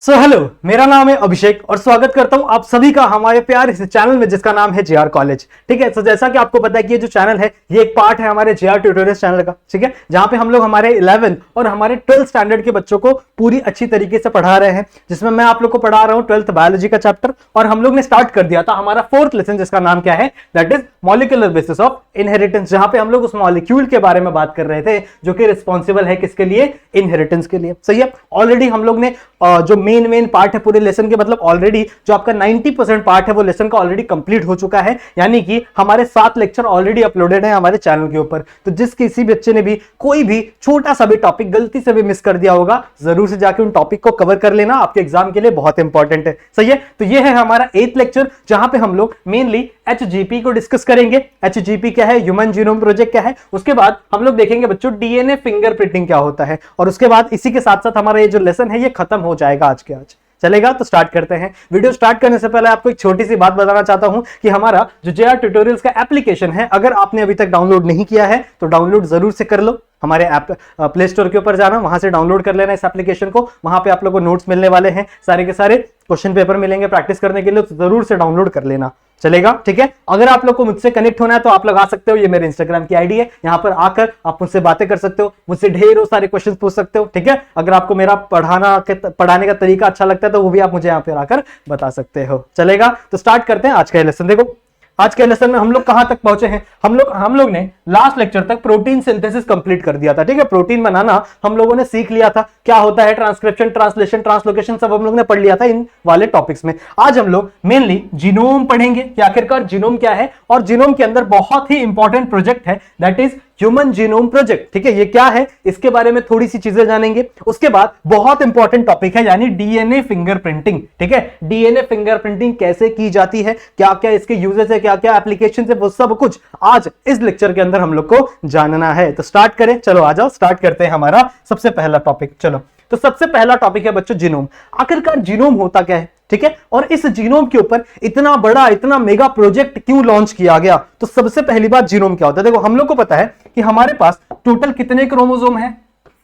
Hello, मेरा नाम है अभिषेक और स्वागत करता हूं आप सभी का हमारे प्यारे इस चैनल में जिसका नाम है जेआर कॉलेज। ठीक है, तो जैसा कि आपको पता है कि ये जो चैनल है ये एक पार्ट है हमारे जेआर ट्यूटोरियल्स चैनल का। ठीक है, जहां पे हम लोग हमारे 11 और हमारे 12th स्टैंडर्ड के बच्चों को पूरी अच्छी तरीके से पढ़ा रहे हैं, जिसमें मैं आप लोग को पढ़ा रहा हूं 12th बायोलॉजी का चैप्टर। और हम लोग ने स्टार्ट कर दिया था हमारा 4th लेसन, जिसका नाम क्या है, that is molecular basis of inheritance, जहां पे हम लोग उस मॉलिक्यूल के बारे में बात कर रहे थे जो कि रिस्पॉन्सिबल है किसके लिए, इनहेरिटेंस के लिए। सही है, ऑलरेडी हम लोग ने जो मेन पार्ट है पूरे लेसन के, मतलब ऑलरेडी जो आपका 90% पार्ट है वो लेसन का ऑलरेडी कंप्लीट हो चुका है, यानी कि हमारे 7 लेक्चर ऑलरेडी अपलोडेड है हमारे चैनल के ऊपर। तो जिस किसी बच्चे ने भी कोई भी छोटा सा भी टॉपिक गलती से भी मिस कर दिया होगा, जरूर से जाके उन टॉपिक को कवर कर लेना, आपके एग्जाम के लिए बहुत इंपॉर्टेंट है। सही है, तो ये है हमारा 8th लेक्चर, जहां पे हम लोग मेनली HGP को डिस्कस करेंगे। HGP क्या है, ह्यूमन जीनोम प्रोजेक्ट क्या है, उसके बाद हम लोग देखेंगे बच्चों डीएनए फिंगरप्रिंटिंग क्या होता है, और उसके बाद इसी के साथ साथ हमारा ये जो लेसन है ये खत्म हो जाएगा आज के आज। चलेगा, तो स्टार्ट करते हैं। वीडियो स्टार्ट करने से पहले आपको एक छोटी सी बात बताना चाहता हूं कि हमारा जो जेआर ट्यूटोरियल्स का एप्लीकेशन है, अगर आपने अभी तक डाउनलोड नहीं किया है तो डाउनलोड जरूर से कर लो। हमारे ऐप प्ले स्टोर के ऊपर जाना, वहां से डाउनलोड कर लेना इस एप्लीकेशन को। वहां पे आप लोगों को नोट्स मिलने वाले हैं, सारे के सारे क्वेश्चन पेपर मिलेंगे प्रैक्टिस करने के लिए, तो जरूर से डाउनलोड कर लेना। चलेगा, ठीक है। अगर आप लोग को मुझसे कनेक्ट होना है तो आप लोग आ सकते हो, ये मेरे इंस्टाग्राम की आईडी है, यहां पर आकर आप मुझसे बातें कर सकते हो, मुझसे ढेरों सारे क्वेश्चन पूछ सकते हो। ठीक है, अगर आपको मेरा पढ़ाने का तरीका अच्छा लगता है तो वो भी आप मुझे यहां पर आकर बता सकते हो। चलेगा, तो स्टार्ट करते हैं आज का लेसन। देखो, आज के लेसन में हम लोग कहां तक पहुंचे हैं, हम लोग ने लास्ट लेक्चर तक प्रोटीन सिंथेसिस कंप्लीट कर दिया था। ठीक है, प्रोटीन बनाना हम लोगों ने सीख लिया था, क्या होता है ट्रांसक्रिप्शन, ट्रांसलेशन, ट्रांसलोकेशन, सब हम लोग ने पढ़ लिया था इन वाले टॉपिक्स में। आज हम लोग मेनली जीनोम पढ़ेंगे कि आखिरकार जीनोम क्या है, और जीनोम के अंदर बहुत ही इंपॉर्टेंट प्रोजेक्ट है that is human genome project. ठीक है, ये क्या है इसके बारे में थोड़ी सी चीजें जानेंगे। उसके बाद बहुत इंपॉर्टेंट टॉपिक है यानी डीएनए फिंगरप्रिंटिंग। ठीक है, डीएनए फिंगरप्रिंटिंग कैसे की जाती है, क्या क्या इसके यूजेस है, क्या क्या एप्लीकेशन है, वो सब कुछ आज इस लेक्चर के अंदर हम लोग को जानना है। तो स्टार्ट करें, चलो आ जाओ, स्टार्ट करते हैं हमारा सबसे पहला टॉपिक। चलो, तो सबसे पहला टॉपिक है बच्चों जीनोम। आखिरकार जीनोम होता क्या है, ठीक है, और इस जीनोम के ऊपर इतना बड़ा इतना मेगा प्रोजेक्ट क्यों लॉन्च किया गया। तो सबसे पहली बात जीनोम क्या होता है। देखो, हम लोग को पता है कि हमारे पास टोटल कितने क्रोमोसोम है,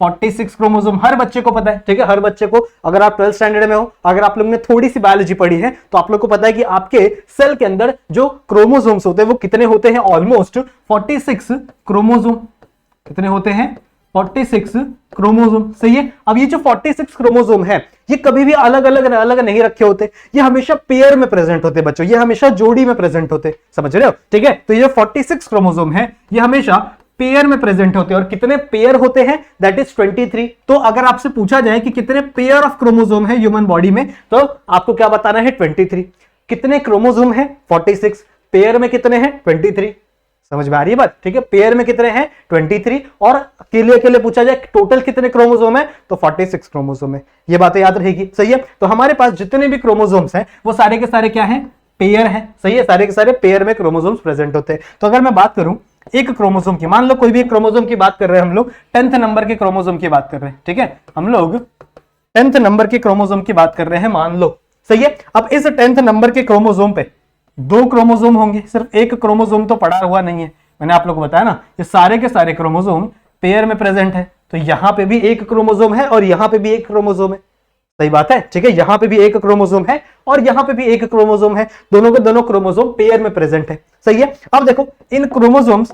46 क्रोमोसोम, हर बच्चे को पता है। ठीक है, हर बच्चे को, अगर आप 12th स्टैंडर्ड में हो, अगर आप लोग ने थोड़ी सी बायोलॉजी पढ़ी है तो आप लोग को पता है कि आपके सेल के अंदर जो क्रोमोसोम्स होते हैं वो कितने होते हैं, ऑलमोस्ट 46 क्रोमोसोम। कितने होते हैं, 46 क्रोमोसोम। सही है, अब ये जो 46 क्रोमोसोम है ये कभी भी अलग अलग नहीं रखे होते, ये हमेशा पेयर में प्रेजेंट होते बच्चों, ये हमेशा जोड़ी में प्रेजेंट होते, समझ रहे हो। ठीक है, तो ये 46 क्रोमोसोम है, ये हमेशा पेयर में प्रेजेंट होते हैं। और कितने पेयर होते हैं, दैट इज 23। तो अगर आपसे पूछा जाए कि कितने पेयर ऑफ क्रोमोसोम है ह्यूमन बॉडी में, तो आपको क्या बताना है, 23। कितने क्रोमोसोम है, 46, पेयर में कितने हैं, 23। समझ में आ रही है बात। ठीक है, पेयर में कितने हैं, 23, और अकेले पूछा जाए टोटल कितने क्रोमोसोम है तो 46 क्रोमोसोम है। ये बातें याद रहेगी। सही है, तो हमारे पास जितने भी क्रोमोसोम्स हैं वो सारे के सारे क्या हैं, पेयर हैं। सही है, सारे के सारे पेयर में क्रोमोसोम्स प्रेजेंट होते हैं। तो अगर मैं बात करूं एक क्रोमोसोम की, मान लो कोई भी एक क्रोमोसोम की बात कर रहे हैं हम लोग, 10th नंबर के क्रोमोसोम की बात कर रहे हैं। ठीक है, हम लोग 10th नंबर के क्रोमोसोम की बात कर रहे हैं, मान लो। सही है, अब इस 10th नंबर के क्रोमोसोम पे 2 क्रोमोसोम होंगे, सिर्फ एक क्रोमोसोम तो पड़ा हुआ नहीं है। मैंने आप लोग को बताया ना, ये सारे के सारे क्रोमोसोम पेयर में प्रेजेंट है, तो यहां पे भी एक क्रोमोसोम है और यहां पे भी एक क्रोमोसोम है। सही बात है, ठीक है, यहां पे भी एक क्रोमोसोम है और यहां पे भी एक क्रोमोसोम है, दोनों के दोनों क्रोमोसोम पेयर में प्रेजेंट है। सही है, अब देखो इन क्रोमोसोम्स,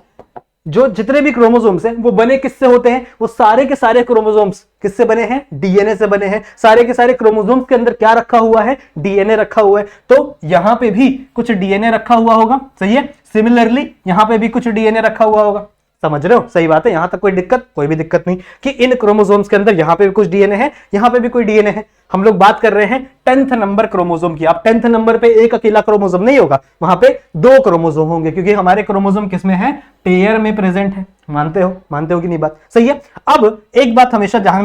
जो जितने भी क्रोमोसोम्स हैं वो बने किससे होते हैं, वो सारे के सारे क्रोमोसोम्स किससे बने हैं, डीएनए से बने हैं। सारे के सारे क्रोमोसोम्स के अंदर क्या रखा हुआ है, डीएनए रखा हुआ है। तो यहां पे भी कुछ डीएनए रखा हुआ होगा। सही है, सिमिलरली यहां पे भी कुछ डीएनए रखा हुआ होगा। समझ रहे हो, सही बात है, यहां तक कोई भी दिक्कत नहीं कि इन क्रोमोसोम्स के अंदर यहां पे भी कुछ डीएनए है, यहां पे भी कोई डीएनए है। हम लोग बात कर रहे हैं 10th नंबर क्रोमोसोम की। अब 10th नंबर पे एक अकेला क्रोमोसोम नहीं होगा, वहां पे 2 क्रोमोसोम होंगे, क्योंकि हमारे क्रोमोसोम किसमें है, पेयर में प्रेजेंट है। मानते हो कि नहीं बात। सही है, अब एक बात हमेशा ध्यान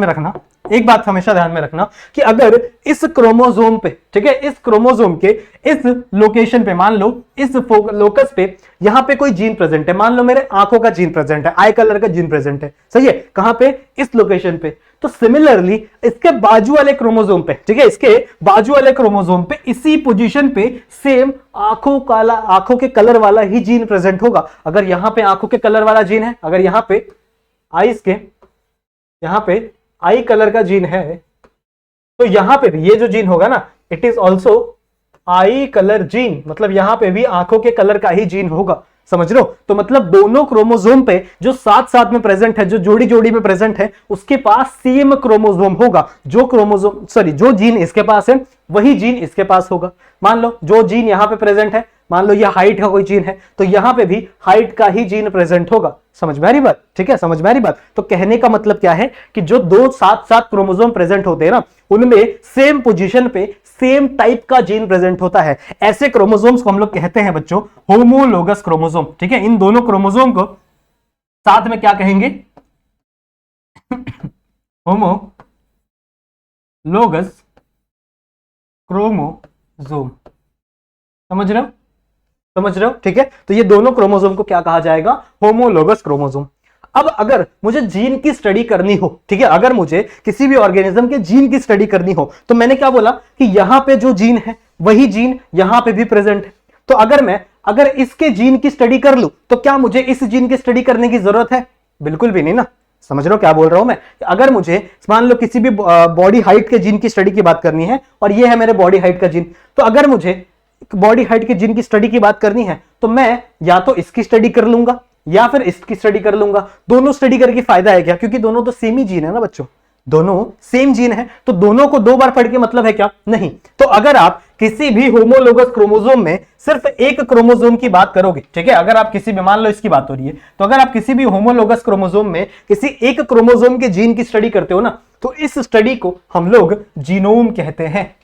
में रखना कि अगर इस क्रोमोसोम पे, ठीक है, इस क्रोमोसोम के इस लोकेशन पे, मान लो इस लोकस पे यहां पे कोई जीन प्रेजेंट है, मान लो मेरे आंखों का जीन प्रेजेंट है, आई कलर का जीन प्रेजेंट है। सही है, कहां पे, इस लोकेशन पे। तो सिमिलरली इसके बाजू वाले क्रोमोसोम पे, ठीक है, इसके बाजू वाले क्रोमोसोम पे इसी पोजीशन पे सेम आंखों के कलर वाला ही जीन प्रेजेंट होगा। अगर यहां पे आंखों के कलर वाला जीन है, अगर यहां पे आई कलर का जीन है, तो यहां पे भी ये जो जीन होगा ना, it is also I colour gene, मतलब यहां पे भी आंखों के कलर का ही जीन होगा, समझ लो। तो मतलब दोनों क्रोमोसोम पे जो साथ साथ में प्रेजेंट है, जो जोड़ी जोड़ी में प्रेजेंट है, उसके पास सेम क्रोमोसोम होगा। जो क्रोमोसोम सॉरी जो जीन इसके पास है वही जीन इसके पास होगा। मान लो जो जीन यहां पे प्रेजेंट है, मान लो ये हाइट का कोई जीन है, तो यहां पे भी हाइट का ही जीन प्रेजेंट होगा। समझ में आ रही बात? ठीक है, समझ में आ रही बात? तो कहने का मतलब क्या है कि जो दो साथ साथ क्रोमोसोम प्रेजेंट होते हैं ना, उनमें सेम पोजीशन पे सेम टाइप का जीन प्रेजेंट होता है। ऐसे क्रोमोसोम्स को हम लोग कहते हैं बच्चों होमोलोगस क्रोमोसोम। ठीक है, इन दोनों क्रोमोसोम को साथ में क्या कहेंगे? Homologous chromosome. समझ रहे हो? समझ रहे हो? ठीक है, तो ये दोनों क्रोमोसोम को क्या कहा जाएगा? Homologous chromosome. अब अगर मुझे जीन की स्टडी करनी हो, ठीक है, अगर मुझे किसी भी ऑर्गेनिज्म के जीन की स्टडी करनी हो, तो मैंने क्या बोला कि यहां पे जो जीन है वही जीन यहां पे भी प्रेजेंट है। तो अगर इसके जीन की स्टडी कर लूं, तो क्या मुझे इस जीन की स्टडी करने की जरूरत है? बिल्कुल भी नहीं ना। समझ रहे हो क्या बोल रहा हूं मैं? अगर मुझे मान लो किसी भी बॉडी हाइट के जीन की स्टडी की बात करनी है, और ये है मेरे बॉडी हाइट का जीन, तो अगर मुझे बॉडी हाइट के जीन की स्टडी की बात करनी है, तो मैं या तो इसकी स्टडी कर लूंगा या फिर इसकी स्टडी कर लूंगा। दोनों स्टडी करके फायदा है क्या? क्योंकि दोनों तो सेम ही जीन है ना बच्चों, दोनों सेम जीन है, तो दोनों को दो बार पढ़ के मतलब है क्या? नहीं। तो अगर आप किसी भी होमोलोगस क्रोमोसोम में सिर्फ एक क्रोमोसोम की बात करोगे, ठीक है, अगर आप किसी भी, मान लो इसकी बात हो रही है, तो अगर आप किसी भी होमोलोगस क्रोमोसोम में किसी एक क्रोमोसोम के जीन की स्टडी करते हो ना, तो इस स्टडी को हम लोग जीनोम कहते हैं।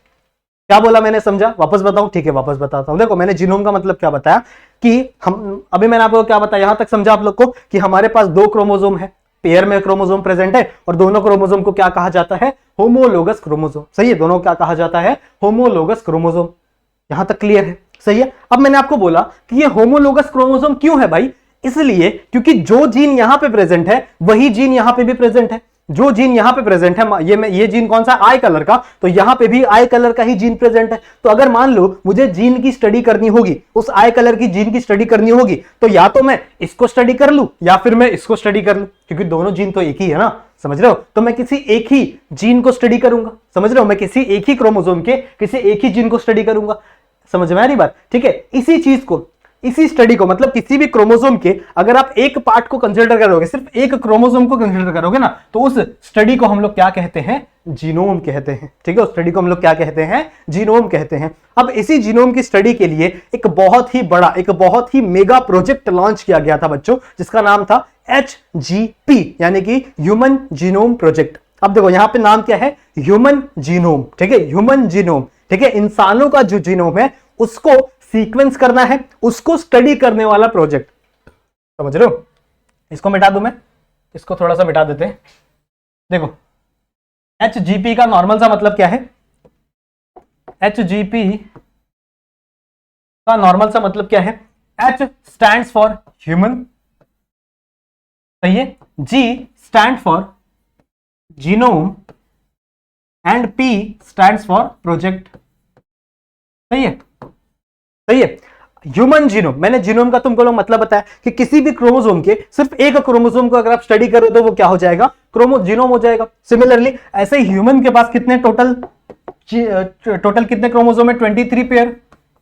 क्या बोला मैंने? समझा? वापस बताऊं? ठीक है, वापस बताता हूं। देखो, मैंने जीनोम का मतलब क्या बताया कि अभी मैंने आपको क्या बताया, यहां तक समझा आप लोग को कि हमारे पास दो क्रोमोसोम है, पेयर में क्रोमोसोम प्रेजेंट है, और दोनों क्रोमोसोम को क्या कहा जाता है? Homologous chromosome. सही है, दोनों क्या कहा जाता है? Homologous chromosome. यहां तक क्लियर है? सही है। अब मैंने आपको बोला कि ये होमोलोगस क्रोमोसोम क्यों है भाई? इसलिए क्योंकि जो जीन यहां पे प्रेजेंट है वही जीन यहां पे भी प्रेजेंट है। जो जीन यहां पे प्रेजेंट है, ये जीन कौन सा? आई कलर का, तो यहां पे भी आई कलर का ही जीन प्रेजेंट है। तो अगर मान लो मुझे जीन की स्टडी करनी होगी, उस आई कलर की जीन की स्टडी करनी होगी, तो या तो मैं इसको स्टडी कर लूं या फिर मैं इसको स्टडी कर लूं, क्योंकि दोनों जीन तो एक ही है ना। समझ रहे हो? तो मैं किसी एक ही जीन को स्टडी करूंगा। समझ रहे हो? मैं किसी एक ही क्रोमोसोम के किसी एक ही जीन को स्टडी करूंगा। समझ में आ रही बात? ठीक है, इसी चीज को, इसी स्टडी को, मतलब किसी भी क्रोमोसोम के अगर आप एक पार्ट को कंसीडर करोगे, सिर्फ एक क्रोमोसोम को कंसीडर करोगे ना, तो उस स्टडी को हम लोग क्या कहते हैं? जीनोम कहते हैं। ठीक है, उस स्टडी को हम लोग क्या कहते हैं? जीनोम कहते हैं। अब इसी जीनोम की स्टडी के लिए एक बहुत ही बड़ा, एक बहुत ही मेगा प्रोजेक्ट लॉन्च किया गया था बच्चों, जिसका नाम था HGP, यानी कि ह्यूमन जीनोम प्रोजेक्ट। अब देखो यहां पे नाम क्या है? Human genome. ठीक है, ह्यूमन जीनोम। ठीक है, इंसानों का जो जीनोम है उसको सीक्वेंस करना है, उसको स्टडी करने वाला प्रोजेक्ट। समझ रहे हो? इसको मिटा दूं मैं, इसको थोड़ा सा मिटा देते हैं। देखो, HGP का नॉर्मल सा मतलब क्या है? HGP का नॉर्मल सा मतलब क्या है? H स्टैंड्स फॉर ह्यूमन, सही है, G stand for genome and P stands for project. सही है? सही है। ह्यूमन जीनोम, मैंने जीनोम का तुमको लोग मतलब बताया कि किसी भी क्रोमोसोम के सिर्फ एक क्रोमोसोम को अगर आप स्टडी करो तो वो क्या हो जाएगा? जीनोम हो जाएगा। सिमिलरली ऐसे ही ह्यूमन के पास कितने टोटल कितने क्रोमोसोम है? 23 पेयर।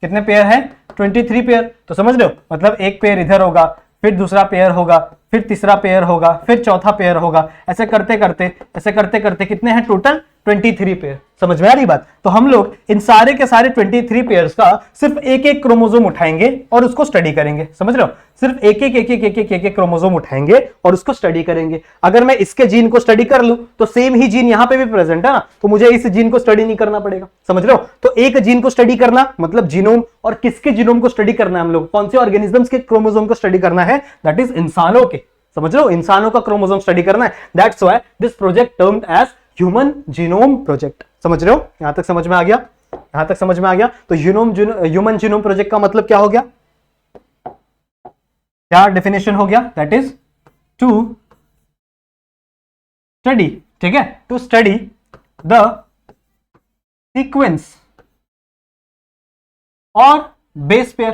कितने पेयर है? 23 पेयर। तो समझ रहे हो? मतलब एक पेयर इधर होगा, फिर दूसरा पेयर होगा, फिर तीसरा पेयर होगा, फिर चौथा पेयर होगा, ऐसे करते करते कितने हैं टोटल? 23 पेयर। समझ में आ रही बात? तो हम लोग इन सारे के सारे 23 पेयर्स का सिर्फ एक एक क्रोमोसोम उठाएंगे और उसको स्टडी करेंगे। समझ रहे हो? सिर्फ एक एक क्रोमोसोम उठाएंगे और उसको स्टडी करेंगे। अगर मैं इसके जीन को स्टडी कर लूं तो सेम ही जीन यहां पे भी प्रेजेंट है ना, तो मुझे इस जीन को स्टडी नहीं करना पड़ेगा। समझ रहे हो? तो एक जीन को स्टडी करना मतलब जीनोम, और किसके जीनोम को स्टडी करना है हम लोग? कौन से ऑर्गेनिजम्स के क्रोमोसोम को स्टडी करना है? दैट इज इंसानों के। समझ रहे हो? इंसानों का क्रोमोसोम स्टडी करना है। That's why this project termed as human genome project. समझ रहे हो? यहां तक समझ में आ गया? यहां तक समझ में आ गया? तो ह्यूमन जीनोम प्रोजेक्ट का मतलब क्या हो गया? क्या डेफिनेशन हो गया? दैट इज टू स्टडी, ठीक है, टू स्टडी द सीक्वेंस और बेस पेयर।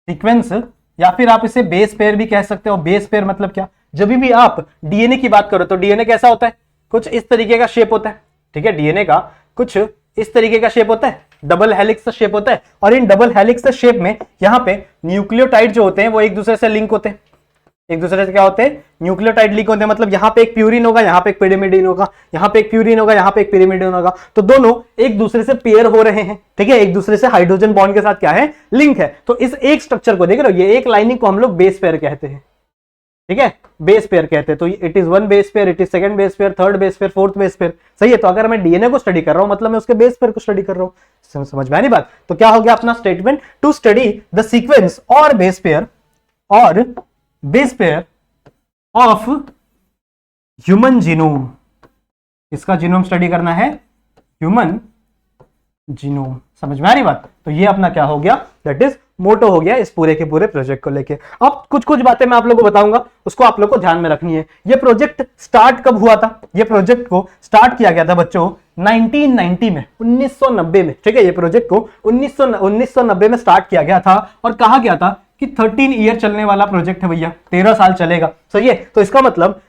सीक्वेंस या फिर आप इसे बेस पेयर भी कह सकते हो। बेस पेयर मतलब क्या? जब भी आप डीएनए की बात करो तो डीएनए कैसा होता है? कुछ इस तरीके का शेप होता है। ठीक है, डीएनए का कुछ इस तरीके का शेप होता है, डबल हेलिक्स का शेप होता है, और इन डबल हेलिक्स के शेप में यहाँ पे न्यूक्लियोटाइड जो होते हैं वो एक दूसरे से लिंक होते हैं, एक दूसरे से क्या होते हैं, न्यूक्लियोटाइड लिंक होते हैं। मतलब यहाँ पे एक प्यूरिन होगा, यहाँ पे एक पिरिमिडिन होगा, यहाँ पे एक प्यूरिन होगा, यहाँ पे एक पिरिमिडिन होगा, तो दोनों एक दूसरे से पेयर हो रहे हैं, ठीक है, एक दूसरे से हाइड्रोजन बॉन्ड के साथ क्या है, लिंक है। तो इस एक स्ट्रक्चर को देख रहे हो, ये एक लाइनिंग को हम लोग बेस पेयर कहते हैं, ठीक है, बेस पेयर कहते हैं। तो it is one base pair, it is second base pair, third base pair, fourth base pair, सही है। तो अगर मैं डीएनए को स्टडी कर रहा हूं मतलब मैं उसके बेस पेयर को स्टडी कर रहा हूं, समझ में आ रही बात। तो क्या हो गया अपना statement, to study the sequence और base pair of human genome, इसका जीनोम स्टडी करना है, ह्यूमन जीनोम, समझ में आ रही बात। तो ये अपना क्या हो गया, दैट इज मोटो हो गया इस पूरे के पूरे प्रोजेक्ट को लेके। अब कुछ बातें मैं आप लोगों को बताऊंगा, उसको आप लोग को ध्यान में रखनी है। ये प्रोजेक्ट स्टार्ट कब हुआ था, ये प्रोजेक्ट को स्टार्ट किया गया था बच्चों 1990 में, 1990 में, ठीक है। ये प्रोजेक्ट को 1990 में स्टार्ट किया गया था, और कहा गया था कि 13 ईयर चलने वाला प्रोजेक्ट है भैया, 13 साल चलेगा, सही है। तो इसका मतलब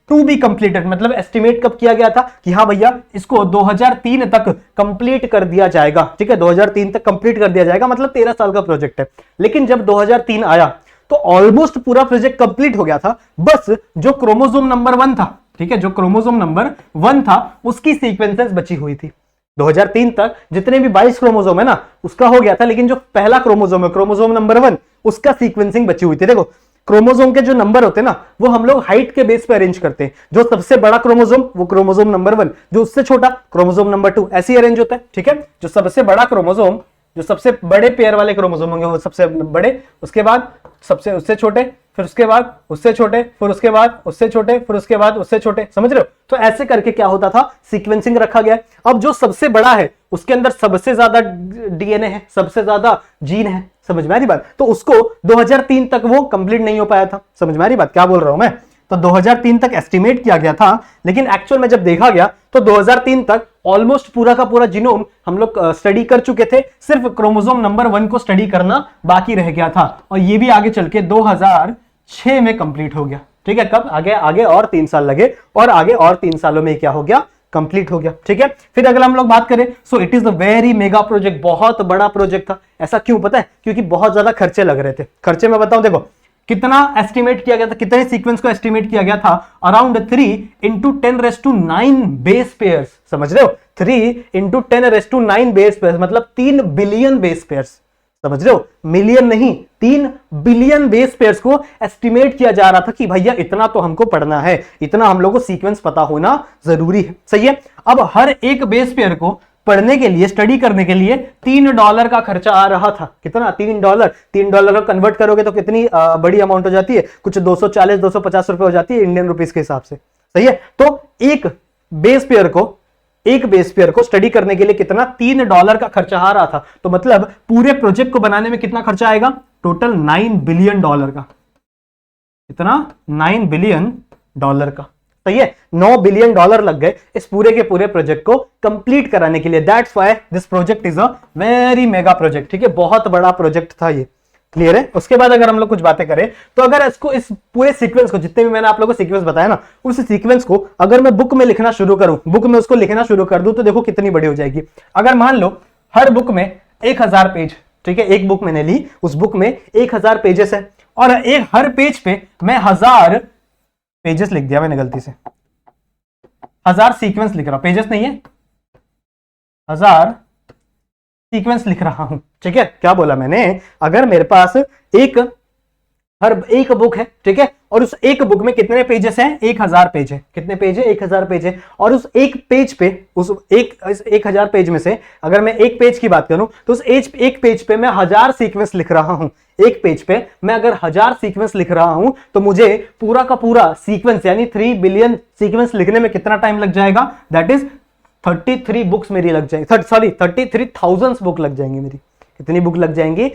टू बी कंप्लीटेड, मतलब एस्टिमेट कब किया गया था कि हाँ भैया इसको 2003 तक कंप्लीट कर दिया जाएगा, ठीक है, 2003 तक कंप्लीट कर दिया जाएगा, मतलब 13 साल का प्रोजेक्ट है। लेकिन जब 2003 आया तो ऑलमोस्ट पूरा प्रोजेक्ट कंप्लीट हो गया था, बस जो क्रोमोसोम नंबर 1 था, ठीक है, जो क्रोमोसोम नंबर 1 था उसकी सीक्वेंसेस बची हुई थी। 2003 तक जितने भी 22 क्रोमोसोम है ना उसका हो गया था, लेकिन जो पहला क्रोमोसोम है, क्रोमोसोम नंबर 1, उसका सीक्वेंसिंग बची हुई थी। देखो क्रोमोसोम के जो नंबर होते हैं ना वो हम लोग हाइट के बेस पे अरेंज करते हैं, जो सबसे बड़ा क्रोमोसोम वो क्रोमोसोम नंबर 1, जो उससे छोटा क्रोमोसोम नंबर 2, ऐसे ही अरेंज होता है, ठीक है। जो सबसे बड़ा क्रोमोसोम, जो सबसे बड़े पेयर वाले क्रोमोसोम होंगे वो सबसे बड़े, उसके बाद सबसे उससे छोटे, फिर उसके बाद उससे छोटे, फिर उसके बाद उससे छोटे, फिर उसके बाद उससे छोटे, समझ रहे हो। तो ऐसे करके क्या होता था, सीक्वेंसिंग रखा गया। अब जो सबसे बड़ा है उसके अंदर सबसे ज्यादा डीएनए है, सबसे ज्यादा जीन है, समझ में आ रही बात। तो उसको 2003 तक वो कंप्लीट नहीं हो पाया था, समझ में आ रही बात क्या बोल रहा हूं मैं। तो 2003 तक एस्टिमेट किया गया था, लेकिन एक्चुअल में जब देखा गया तो 2003 तक ऑलमोस्ट पूरा का पूरा जीनोम हम लोग स्टडी कर चुके थे, सिर्फ क्रोमोसोम नंबर 1 को स्टडी करना बाकी रह गया था, और ये भी आगे चल के 2006 में कंप्लीट हो गया, ठीक है। कब आगे और 3 साल लगे, और आगे और 3 सालों में क्या हो गया, कंप्लीट हो गया, ठीक है। फिर अगर हम लोग बात करें, so it is a very mega project, बहुत बड़ा प्रोजेक्ट था। ऐसा क्यों पता है, क्योंकि बहुत ज्यादा खर्चे लग रहे थे। खर्चे में बताऊं, देखो कितना एस्टिमेट किया गया था, कितने सीक्वेंस को एस्टिमेट किया गया था, अराउंड 3 × 10⁹ बेस पेयर्स, समझ रहे हो, 3 × 10⁹ बेस पेयर्स, मतलब 3 बिलियन बेस पेयर्स, समझ रहे हो, मिलियन नहीं, 3 बिलियन बेस पेयर्स को एस्टिमेट किया जा रहा था कि भैया इतना तो हमको पढ़ना है, इतना हम लोग को सीक्वेंस पता होना जरूरी है, सही है। अब हर एक बेस पेयर को पढ़ने के लिए, स्टडी करने के लिए $3 का खर्चा आ रहा था। कितना, $3 को कन्वर्ट करोगे तो कितनी बड़ी अमाउंट हो जाती है, कुछ 240-250 रुपए हो जाती है इंडियन रुपीस के हिसाब से, सही है। तो एक बेस पेयर को स्टडी करने के लिए कितना, $3 का खर्चा आ रहा था। तो मतलब पूरे प्रोजेक्ट को बनाने में कितना खर्चा आएगा, टोटल $9 बिलियन का, कितना, $9 बिलियन का, सही है। $9 बिलियन लग गए इस पूरे के पूरे प्रोजेक्ट को कंप्लीट कराने के लिए। That's why this project is a very mega project, ठीक है, बहुत बड़ा प्रोजेक्ट था ये, क्लियर है। उसके बाद अगर हम लोग कुछ बातें करें तो अगर इसको, इस पूरे सीक्वेंस को, जितने भी मैंने आप लोगों को सीक्वेंस बताया ना, उस सीक्वेंस को अगर मैं बुक में लिखना शुरू करूं, बुक में उसको लिखना शुरू कर दूं, तो देखो कितनी बड़ी हो जाएगी। अगर मान लो हर बुक में 1000 पेज, ठीक है, एक बुक मैंने ली, उस बुक में 1000 पेजेस है, और हर पेज पे मैं 1000 पेजेस लिख दिया मैंने गलती से, 1000 सीक्वेंस लिख रहा हूं, पेजेस नहीं है, 1000 सीक्वेंस लिख रहा हूं, ठीक है। क्या बोला मैंने, अगर मेरे पास हर एक बुक है, ठीक है, और उस एक बुक में कितने पेजेस हैं, 1000 पेज है, कितने पेज है, 1000 पेज है, और उस एक पेज पे, उस 1000 पेज में से अगर मैं एक पेज की बात करूं तो उस एक पेज पे मैं 1000 सीक्वेंस लिख रहा हूं। एक पेज पे मैं अगर 1000 सीक्वेंस लिख रहा हूं तो मुझे पूरा का पूरा सीक्वेंस यानी 3 बिलियन सीक्वेंस लिखने में कितना टाइम लग जाएगा, दैट इज 33 बुक्स मेरी लग जाएंगी, 33,000 बुक लग जाएंगी मेरी। कितनी बुक लग जाएंगी,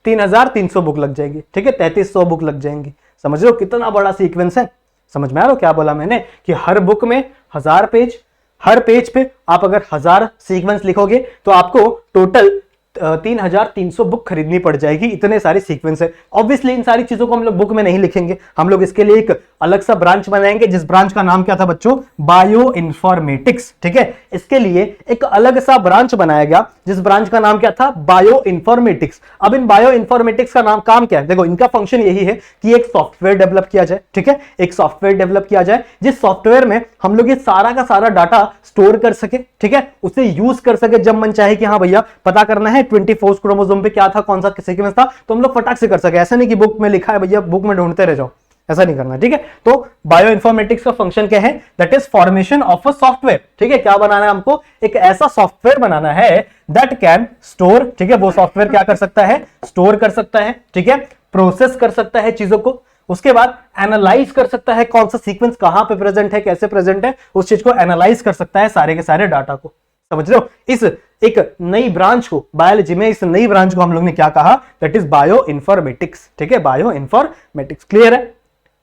3,300 बुक लग जाएगी, ठीक है, 3300 बुक लग जाएंगी। समझ रहे हो कितना बड़ा सीक्वेंस है, समझ में आ रहा हो क्या बोला मैंने, कि हर बुक में 1000 पेज, हर पेज पे आप अगर 1000 सीक्वेंस लिखोगे तो आपको टोटल 3300 बुक खरीदनी पड़ जाएगी, इतने सारे सीक्वेंस है। ऑब्वियसली इन सारी चीजों को हम लोग बुक में नहीं लिखेंगे, हम लोग इसके लिए एक अलग सा ब्रांच बनाएंगे, जिस ब्रांच का नाम क्या था बच्चों, बायो इन्फॉर्मेटिक्स। ठीक है, इसके लिए एक अलग सा ब्रांच बनाया गया, जिस ब्रांच का नाम क्या था, बायो इन्फॉर्मेटिक्स। अब इन बायो इन्फॉर्मेटिक्स का नाम काम क्या है, देखो इनका फंक्शन यही है कि एक सॉफ्टवेयर डेवलप किया जाए। ठीक है, एक सॉफ्टवेयर डेवलप किया जाए जिस सॉफ्टवेयर में हम लोग ये सारा का सारा डाटा स्टोर कर सके। ठीक है, उसे यूज कर सके जब मन चाहे कि हाँ भैया पता करना है 24 क्रोमोसोम पे क्या था, कौन सा सीक्वेंस था, तो हम लोग फटाक से कर सके। ऐसा नहीं कि बुक में लिखा है भैया बुक में ढूंढते रह जाओ, ऐसा नहीं करना। ठीक है, तो बायो इन्फॉर्मेटिक्स का फंक्शन क्या है, that is formation of a software. ठीक है, क्या बनाना है हमको, एक ऐसा सॉफ्टवेयर बनाना है दैट कैन स्टोर। ठीक है, वो सॉफ्टवेयर क्या कर सकता है, स्टोर कर सकता है। ठीक है, प्रोसेस कर सकता है चीजों को, उसके बाद एनालाइज कर सकता है कौन सा सीक्वेंस कहां पे प्रेजेंट है, कैसे प्रेजेंट है, उस चीज को एनालाइज कर सकता है, सारे के सारे डाटा को। समझ रहे हो, इस एक नई ब्रांच को, बायोलॉजी में इस नई ब्रांच को हम लोग ने क्या कहा, दैट इज बायो इन्फॉर्मेटिक्स। ठीक है, बायो इन्फॉर्मेटिक्स। क्लियर है,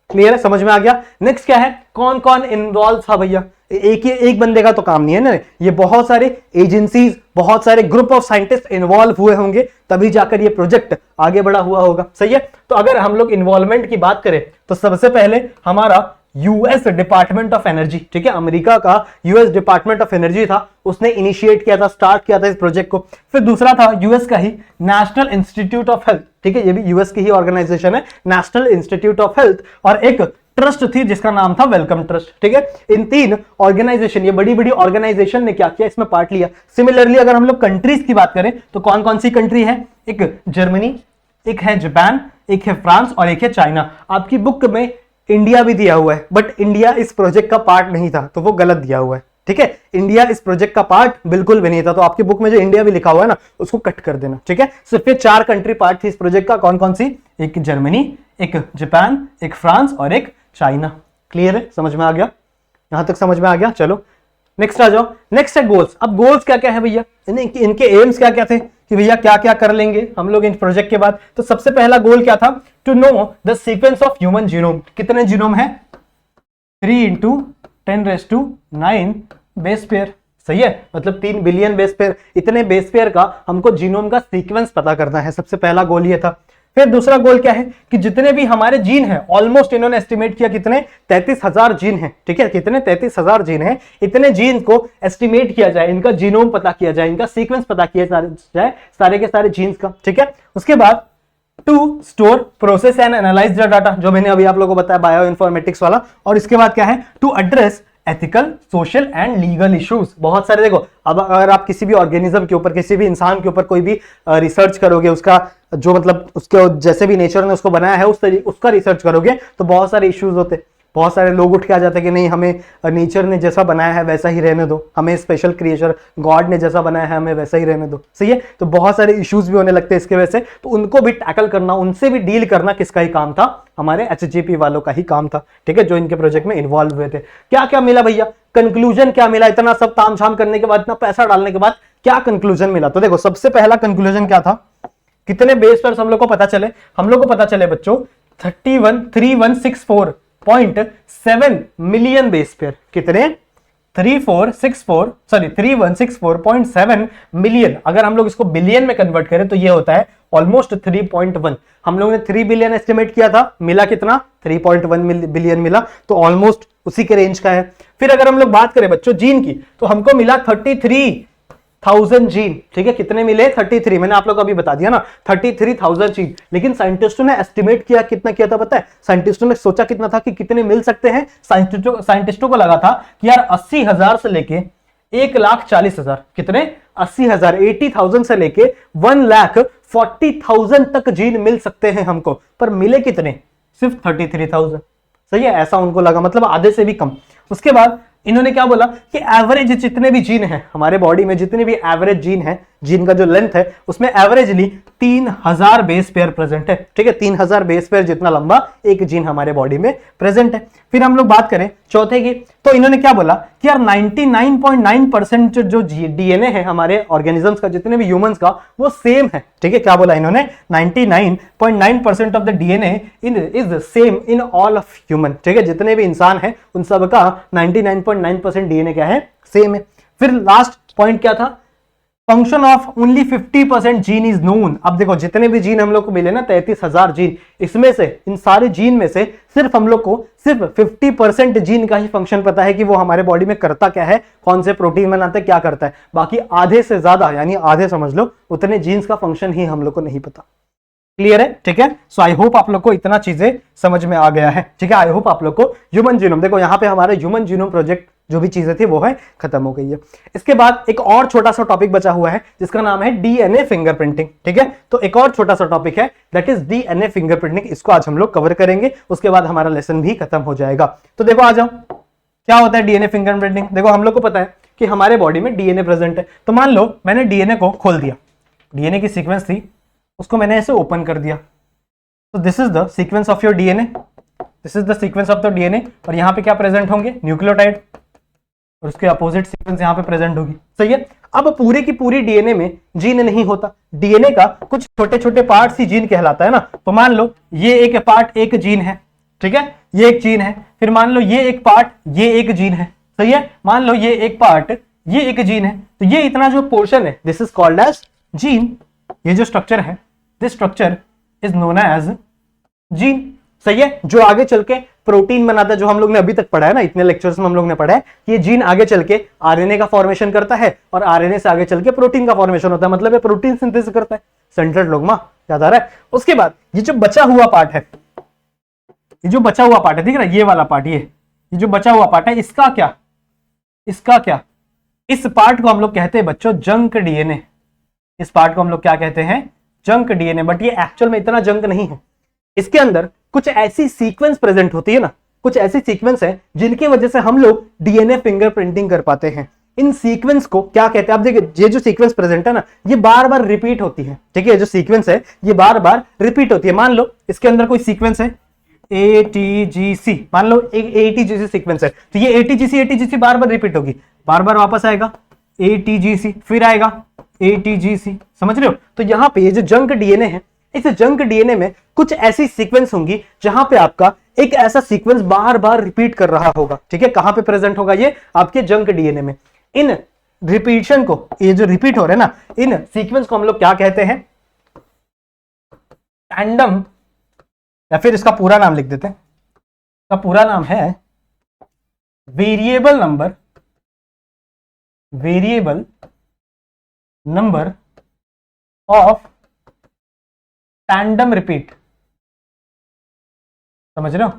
क्लियर है, समझ में आ गया। नेक्स्ट क्या है, कौन कौन इन्वॉल्व था भैया, एक बंदे का तो काम नहीं है ना, ये बहुत सारे एजेंसीज, बहुत सारे ग्रुप ऑफ साइंटिस्ट इन्वॉल्व हुए होंगे, तभी जाकर ये प्रोजेक्ट आगे बढ़ा हुआ होगा। सही है, तो अगर हम लोग इन्वॉल्वमेंट की बात करें तो सबसे पहले हमारा यूएस डिपार्टमेंट ऑफ एनर्जी, ठीक है, अमेरिका का यूएस डिपार्टमेंट ऑफ एनर्जी था, उसने इनिशिएट किया था, स्टार्ट किया था इस प्रोजेक्ट को। फिर दूसरा था यूएस का ही नेशनल इंस्टीट्यूट ऑफ हेल्थ। ठीक है, ये भी यूएस की ही ऑर्गेनाइजेशन है, नेशनल इंस्टीट्यूट ऑफ हेल्थ, और एक ट्रस्ट थी जिसका नाम था वेलकम ट्रस्ट। ठीक है, इन तीन ऑर्गेनाइजेशन, ये बड़ी बड़ी ऑर्गेनाइजेशन ने क्या किया, इसमें पार्ट लिया। सिमिलरली अगर हम लोग कंट्रीज की बात करें तो कौन कौन सी कंट्री है, एक जर्मनी, एक है जापान, एक है फ्रांस और एक है चाइना। आपकी बुक में इंडिया भी दिया हुआ है, बट इंडिया इस प्रोजेक्ट का पार्ट नहीं था, तो वो गलत दिया हुआ है। ठीक है, इंडिया इस प्रोजेक्ट का पार्ट बिल्कुल भी नहीं था, तो आपकी बुक में जो इंडिया भी लिखा हुआ है ना, उसको कट कर देना। ठीक है, सिर्फ ये 4 कंट्री पार्ट थी इस प्रोजेक्ट का, कौन कौन सी, एक जर्मनी, एक जापान, एक फ्रांस और एक चाइना। क्लियर है, समझ में आ गया, यहां तक समझ में आ गया। चलो नेक्स्ट आ जाओ। नेक्स्ट है गोल्स। अब गोल्स क्या क्या है भैया, इनके एम्स क्या क्या थे कि भैया क्या क्या कर लेंगे हम लोग इन प्रोजेक्ट के बाद। तो सबसे पहला गोल क्या था, to know the sequence of human genome. कितने जीनोम है, 3 × 10⁹ बेस पेयर। सही है, मतलब 3 बिलियन बेस पेयर, इतने बेस पेयर का हमको जीनोम का सीक्वेंस पता करना है। सबसे पहला गोल ये था। फिर दूसरा गोल क्या है कि जितने भी हमारे जीन हैं, ऑलमोस्ट इन्होंने एस्टिमेट किया कितने, 33,000 जीन हैं। ठीक है, कितने, 33,000 जीन हैं, इतने जीन को एस्टिमेट किया जाए, इनका जीनोम पता किया जाए, इनका सीक्वेंस पता किया जाए, सारे के सारे जीन्स का। ठीक है, उसके बाद to store, process and analyse the data, जो मैंने अभी आप लोगों को बताया बायो इन्फॉर्मेटिक्स वाला। और इसके बाद क्या है, to address ethical, social and legal issues. बहुत सारे, देखो अब अगर आप किसी भी ऑर्गेनिज्म के ऊपर, किसी भी इंसान के ऊपर कोई भी रिसर्च करोगे, उसका जो मतलब उसके जैसे भी नेचर ने उसको बनाया है उसका रिसर्च करोगे, तो बहुत सारे इश्यूज होते, बहुत सारे लोग उठ के आ जाते हैं कि नहीं, हमें नेचर ने जैसा बनाया है वैसा ही रहने दो, हमें स्पेशल क्रिएचर गॉड ने जैसा बनाया है हमें वैसा ही रहने दो। सही है, तो बहुत सारे इश्यूज भी होने लगते हैं इसके वजह से, तो उनको भी टैकल करना, उनसे भी डील करना किसका ही काम था, हमारे एचजीपी वालों का ही काम था। ठीक है, जो इनके प्रोजेक्ट में इन्वॉल्व हुए थे। क्या क्या मिला भैया, कंक्लूजन क्या मिला, इतना सब तामझाम करने के बाद, इतना पैसा डालने के बाद क्या कंक्लूजन मिला। तो देखो सबसे पहला कंक्लूजन क्या था, कितने बेस पेयर्स हम लोग को पता चले, हम लोग को पता चले बच्चों 3164.7 मिलियन बेस पेयर। कितने, 3164.7 मिलियन। अगर हम लोग इसको बिलियन में कन्वर्ट करें तो ये होता है ऑलमोस्ट 3.1। हम लोगों ने 3 बिलियन एस्टिमेट किया था, मिला कितना, 3.1 बिलियन मिला, तो ऑलमोस्ट उसी के रेंज का है। फिर अगर हम लोग बात करें बच्चों जीन की, तो हमको मिला 33,000 जीन। ठीक है, कितने मिले, 33, मैंने आप लोग को अभी बता दिया ना, 33,000 जीन। लेकिन साइंटिस्टों ने एस्टिमेट किया कितना किया था पता है, साइंटिस्टों ने सोचा कितना था कि कितने मिल सकते हैं। साइंटिस्टों को लगा था कि यार 80,000 से लेके 1,40,000, कितने, 80,000, 80,000 से लेके 1,40,000 तक जीन मिल सकते हैं हमको, पर मिले कितने, सिर्फ 33,000। सही है, ऐसा उनको लगा, मतलब आधे से भी कम। उसके बाद इन्होंने क्या बोला कि एवरेज जितने भी जीन हैं हमारे बॉडी में, जितने भी एवरेज जीन है, जीन का जो लेंथ है उसमें एवरेजली 3,000 बेस पेयर प्रेजेंट है। ठीक है, 3,000 बेस पेयर जितना लंबा एक जीन हमारे बॉडी में प्रेजेंट है। फिर हम लोग बात करें चौथे की, तो इन्होंने क्या बोला कि यार 99.9% जो डीएनए है हमारे ऑर्गेनिजम्स का, जितने भी ह्यूमंस का, वो सेम है। ठीक है, क्या बोला इन्होंने, 99.9% of the DNA is same in all of human. ठीक है, जितने भी इंसान है उन सब का 99.9% डीएनए क्या है, सेम है। फिर लास्ट पॉइंट क्या था, function of only 50% gene is known. अब देखो जितने भी जीन हम लोग को मिले ना 33,000 जीन, इसमें से इन सारे जीन में से सिर्फ हम लोग को सिर्फ 50% जीन का ही फंक्शन पता है कि वो हमारे बॉडी में करता क्या है, कौन से प्रोटीन बनाता है, क्या करता है। बाकी आधे से ज्यादा यानी आधे समझ लो उतने जीन्स का फंक्शन ही हम लोग को नहीं पता। क्लियर है? ठीक है। सो आई होप आप लोग को इतना चीजें समझ में आ गया है। ठीक है, आई होप आप लोग को ह्यूमन जीनोम, देखो यहाँ पे हमारे ह्यूमन जीनोम प्रोजेक्ट जो भी चीजें थी वो है खत्म हो गई है। इसके बाद एक और छोटा सा टॉपिक बचा हुआ है जिसका नाम है डीएनए फिंगरप्रिंटिंग। ठीक है, तो एक और छोटा सा टॉपिक है दैट इज डीएनए फिंगरप्रिंटिंग। इसको आज हम लोग कवर करेंगे, उसके बाद हमारा लेसन भी खत्म हो जाएगा। तो देखो आ जाओ, क्या होता है डीएनए फिंगरप्रिंटिंग। देखो हम लोग को पता है कि हमारे बॉडी में डीएनए प्रेजेंट है। तो मान लो मैंने डीएनए को खोल दिया, डीएनए की सीक्वेंस थी उसको मैंने ऐसे ओपन कर दिया। तो this is the sequence of your DNA, this is the sequence of the DNA. और यहाँ पे क्या प्रेजेंट होंगे, न्यूक्लियोटाइड, और उसके अपोजिट सीक्वेंस यहाँ पे प्रेजेंट होगी। सही है। अब पूरे की पूरी डीएनए में जीन नहीं होता, डीएनए का कुछ छोटे छोटे पार्ट्स ही जीन कहलाता है ना। तो मान लो ये एक पार्ट एक जीन है, ठीक है, ये एक जीन है। फिर मान लो ये एक पार्ट ये एक जीन है। सही है, मान लो ये एक पार्ट ये एक जीन है। तो ये इतना जो पोर्शन है this is called as gene. ये जो स्ट्रक्चर है this structure is known as gene. सही है। जो आगे चल के प्रोटीन बनाता है, जो हम लोग ने अभी तक पढ़ा है ना, इतने लेक्चर्स में हम लोग ने पढ़ा है कि ये जीन आगे चल के आरएनए का फॉर्मेशन करता है और आरएनए से आगे चल के प्रोटीन का फॉर्मेशन होता है, मतलब ये प्रोटीन सिंथेसिस करता है। सेंट्रल डोग्मा याद आ रहा है। उसके बाद ये जो बचा हुआ पार्ट है, ये जो बचा हुआ पार्ट है, दिख रहा है ये वाला पार्ट, ये जो बचा हुआ पार्ट है, इसका क्या, इसका क्या, इस पार्ट को हम लोग कहते हैं बच्चों जंक डीएनए। इस पार्ट को हम लोग क्या कहते हैं, जंक डीएनए। बट ये एक्चुअल में इतना जंक नहीं है, इसके अंदर कुछ ऐसी सीक्वेंस प्रेजेंट होती है ना, कुछ ऐसी सीक्वेंस है जिनकी वजह से हम लोग डीएनए फिंगरप्रिंटिंग कर पाते हैं। इन सीक्वेंस को क्या कहते हैं, आप देखिए ये जो सीक्वेंस प्रेजेंट है ना ये बार बार रिपीट होती है। ठीक है, जो सीक्वेंस है ये बार बार रिपीट होती है। मान लो इसके अंदर कोई सीक्वेंस है ATGC, मान लो एक ATGC सीक्वेंस है, तो ये ATGC बार बार रिपीट होगी, बार बार वापस आएगा ATGC, फिर आएगा ATGC। समझ रहे हो? तो यहाँ पे ये जो जंक डीएनए है, इस जंक डीएनए में कुछ ऐसी सीक्वेंस होंगी जहां पे आपका एक ऐसा सीक्वेंस बार बार रिपीट कर रहा होगा। ठीक है, कहां पे प्रेजेंट होगा, ये आपके जंक डीएनए में। इन रिपीशन को, ये जो रिपीट हो रहे हैं ना, इन सीक्वेंस को हम लोग क्या कहते हैं, टैंडम, या फिर इसका पूरा नाम लिख देते हैं, इसका पूरा नाम है variable number of tandem repeat. समझ रहे हो?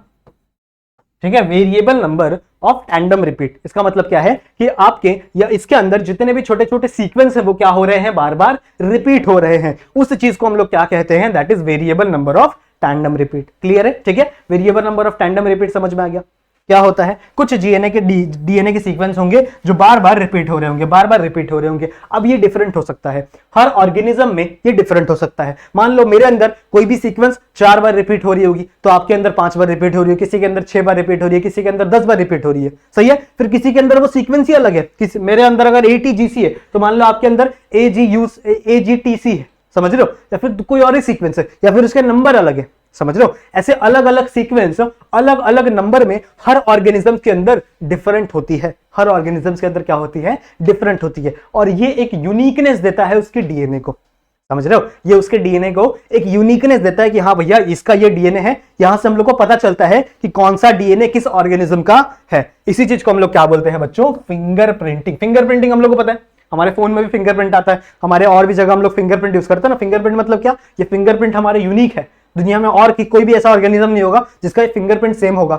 ठीक है, variable number of tandem repeat. इसका मतलब क्या है कि आपके या इसके अंदर जितने भी छोटे छोटे सीक्वेंस है वो क्या हो रहे हैं, बार बार रिपीट हो रहे हैं। उस चीज को हम लोग क्या कहते हैं, that is variable number of tandem repeat. Clear है? ठीक है, variable number of tandem repeat समझ में आ गया। क्या होता है, कुछ डीएनए के सीक्वेंस होंगे जो बार बार रिपीट हो रहे होंगे, बार बार रिपीट हो रहे होंगे। अब ये डिफरेंट हो सकता है, हर ऑर्गेनिज्म में ये डिफरेंट हो सकता है। मान लो मेरे अंदर कोई भी सीक्वेंस 4 बार रिपीट हो रही होगी, तो आपके अंदर 5 बार रिपीट हो रही है, किसी के अंदर 6 बार रिपीट हो रही है, किसी के अंदर 10 बार रिपीट हो रही है। सही है। फिर किसी के अंदर वो सीक्वेंस ही अलग है, मेरे अंदर अगर ATGC है तो मान लो आपके अंदर AGTC है। समझ रहे हो? या फिर कोई और ही सीक्वेंस है, या फिर उसके नंबर अलग है। समझ रहे हो? ऐसे अलग अलग सीक्वेंस अलग अलग नंबर में हर ऑर्गेनिज्म के अंदर डिफरेंट होती है, हर ऑर्गेनिज्म के अंदर क्या होती है, डिफरेंट होती है। और ये एक यूनिकनेस देता है उसके डीएनए को। समझ रहे हो? ये उसके डीएनए को एक यूनिकनेस देता है कि हाँ भैया इसका ये डीएनए है। यहां से हम लोग को पता चलता है कि कौन सा डीएनए किस ऑर्गेनिज्म का है। इसी चीज को हम लोग क्या बोलते हैं बच्चों, फिंगरप्रिंटिंग। फिंगरप्रिंटिंग हम लोग को पता है, हमारे फोन में भी फिंगरप्रिंट आता है, हमारे और भी जगह हम लोग फिंगरप्रिंट यूज करते हैं ना। फिंगरप्रिंट मतलब क्या, ये फिंगरप्रिंट हमारे यूनिक है, दुनिया में और कोई भी ऐसा ऑर्गेनिज्म नहीं होगा जिसका ये फिंगरप्रिंट सेम होगा।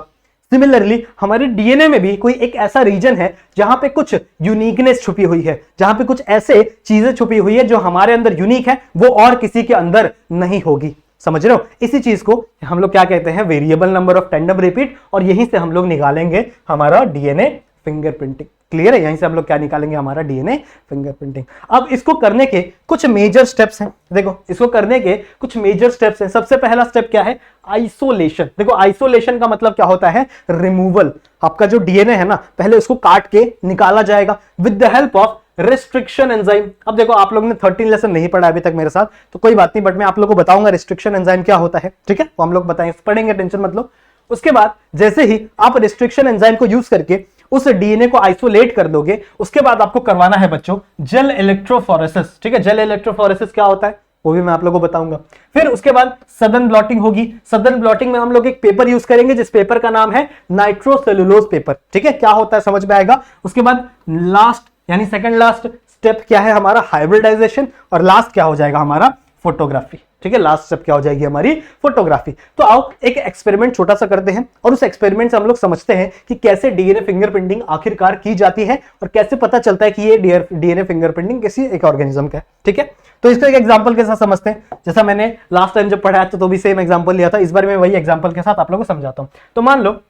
सिमिलरली हमारे डीएनए में भी कोई एक ऐसा रीजन है जहां पे कुछ यूनिकनेस छुपी हुई है, जहां पे कुछ ऐसे चीजें छुपी हुई है जो हमारे अंदर यूनिक है, वो और किसी के अंदर नहीं होगी। समझ रहे हो? इसी चीज को हम लोग क्या कहते हैं, variable number of tandem repeat. और यहीं से हम लोग निकालेंगे हमारा डीएनए फिंगरप्रिंटिंग। क्लियर है? यहीं से हम लोग क्या निकालेंगे, हमारा डीएनए फिंगरप्रिंटिंग। अब इसको करने के कुछ मेजर स्टेप्स हैं। देखो इसको करने के कुछ मेजर स्टेप्स हैं। सबसे पहला स्टेप क्या है, आइसोलेशन। देखो आइसोलेशन का मतलब क्या होता है, रिमूवल। आपका जो डीएनए है ना, पहले उसको काट के निकाला जाएगा with the help of restriction enzyme. अब देखो आप लोगों ने 13 लेसन नहीं पढ़ा अभी तक मेरे साथ, तो कोई बात नहीं, बट मैं आप लोगों को बताऊंगा रिस्ट्रिक्शन एंजाइम क्या होता है। ठीक है, तो हम लोग बताएंगे, पढ़ेंगे, टेंशन मत लो। उसके बाद जैसे ही आप रिस्ट्रिक्शन एंजाइम को यूज करके उस डीएनए को आइसोलेट कर दोगे, उसके बाद आपको करवाना है बच्चों जेल इलेक्ट्रोफोरेसिस। ठीक है, जेल इलेक्ट्रोफोरेसिस क्या होता है वो भी मैं आप लोगों को बताऊंगा। फिर उसके बाद सदर्न ब्लॉटिंग होगी। सदर्न ब्लॉटिंग में हम लोग एक पेपर यूज करेंगे जिस पेपर का नाम है नाइट्रोसेलुलोज पेपर। ठीक है, क्या होता है समझ में आएगा। उसके बाद लास्ट यानी सेकंड लास्ट स्टेप क्या है हमारा, हाइब्रिडाइजेशन, और लास्ट क्या हो जाएगा हमारा, फोटोग्राफी। ठीक है, लास्ट स्टेप क्या हो जाएगी हमारी, फोटोग्राफी। तो आओ एक एक्सपेरिमेंट छोटा सा करते हैं और उस एक्सपेरिमेंट से हम लोग समझते हैं कि कैसे डीएनए फिंगरप्रिंटिंग आखिरकार की जाती है और कैसे पता चलता है कि ये डीएनए फिंगरप्रिंटिंग किसी एक ऑर्गेनिज्म का है। ठीक है, तो इसको एक एग्जांपल के साथ समझते हैं। जैसा मैंने लास्ट टाइम जब पढ़ाया था तो भी सेम एग्जांपल लिया था, इस बार मैं वही एग्जांपल के साथ आप लोगों को समझाता हूं। तो मान लो